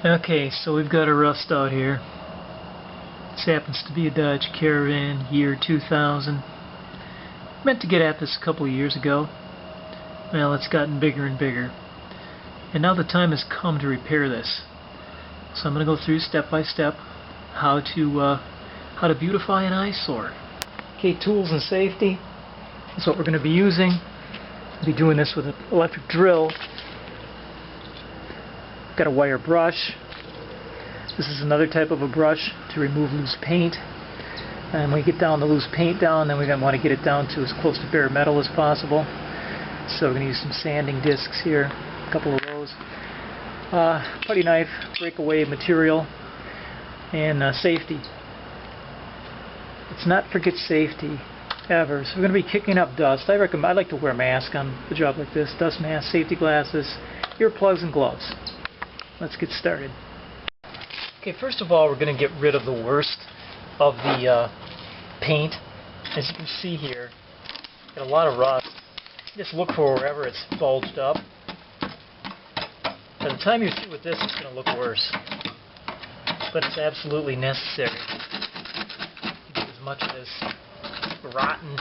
Okay, so we've got a rust out here. This happens to be a Dodge Caravan, year 2000. Meant to get at this a couple of years ago. Well, it's gotten bigger and bigger. And now the time has come to repair this. So I'm going to go through step by step how to beautify an eyesore. Okay, tools and safety is what we're going to be using. I'll be doing this with an electric drill. Got a wire brush. This is another type of a brush to remove loose paint. And when we get down the loose paint down, then we're going to want to get it down to as close to bare metal as possible. So we're going to use some sanding discs here, a couple of those. Putty knife, breakaway material, and safety. Let's not forget safety ever. So we're going to be kicking up dust. I like to wear a mask on a job like this. Dust mask, safety glasses, earplugs, and gloves. Let's get started. Okay, first of all, we're going to get rid of the worst of the paint. As you can see here, got a lot of rust. Just look for wherever it's bulged up. By the time you're through with this, it's going to look worse. But it's absolutely necessary to get as much of this rotten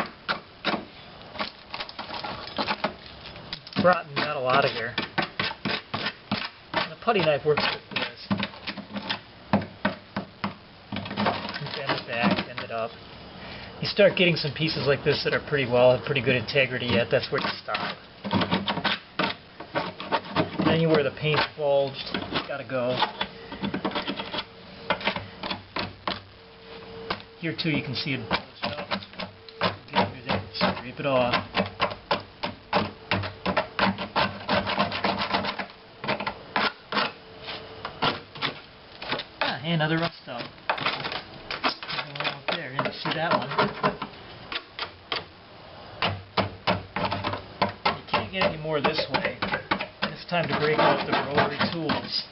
metal out of here. And a putty knife works good for this. Bend it back, bend it up. You start getting some pieces like this that are have pretty good integrity yet. That's where you stop. Anywhere the paint's bulged, it's got to go. Here too, you can see it bulged up. Get through there, scrape it off. Hey, another rust out. There, you see that one. You can't get any more this way. It's time to break out the rotary tools.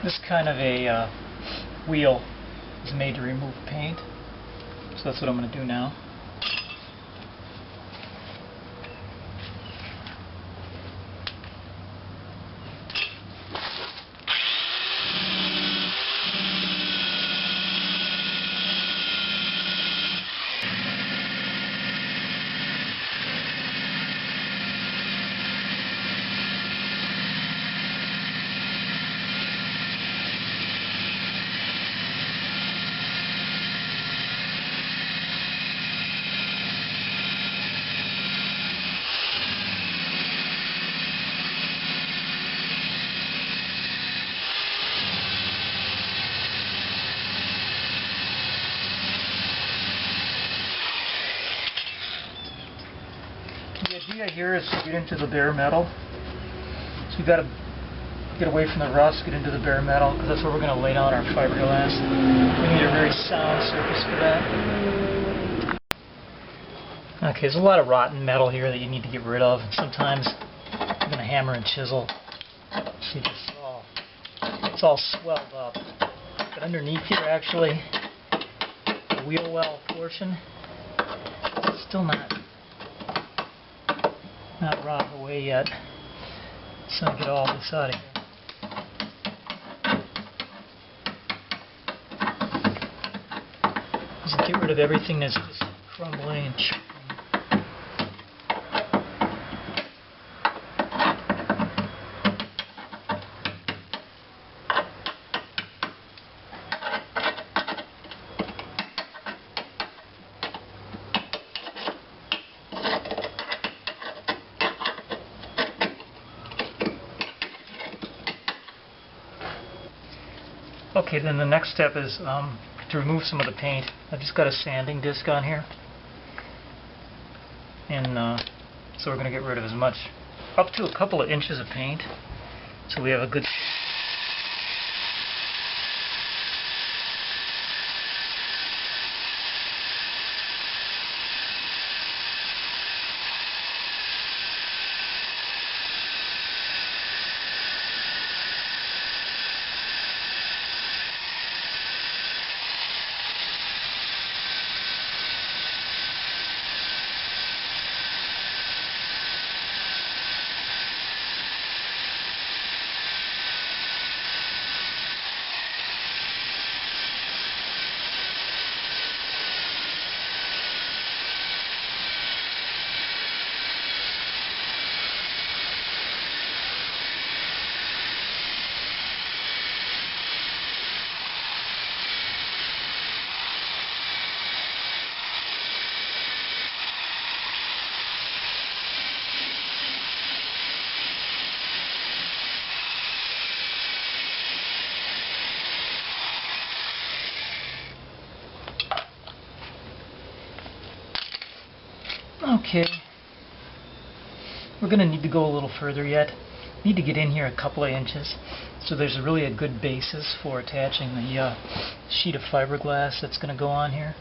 This kind of a wheel is made to remove paint, so that's what I'm going to do now. idea here is to get into the bare metal. So we've got to get away from the rust, get into the bare metal, because that's where we're going to lay down our fiberglass. We need a very sound surface for that. Okay, there's a lot of rotten metal here that you need to get rid of. Sometimes you're going to hammer and chisel. See, it's all swelled up. But underneath here, actually, the wheel well portion, it's still not rotted away yet. So I get all this out of here. Just get rid of everything that's just crumbling and chipping. Okay, then the next step is to remove some of the paint. I've just got a sanding disc on here, and so we're going to get rid of as much, up to a couple of inches of paint, so we have a good. Okay, we're going to need to go a little further yet. Need to get in here a couple of inches, so there's really a good basis for attaching the sheet of fiberglass that's going to go on here.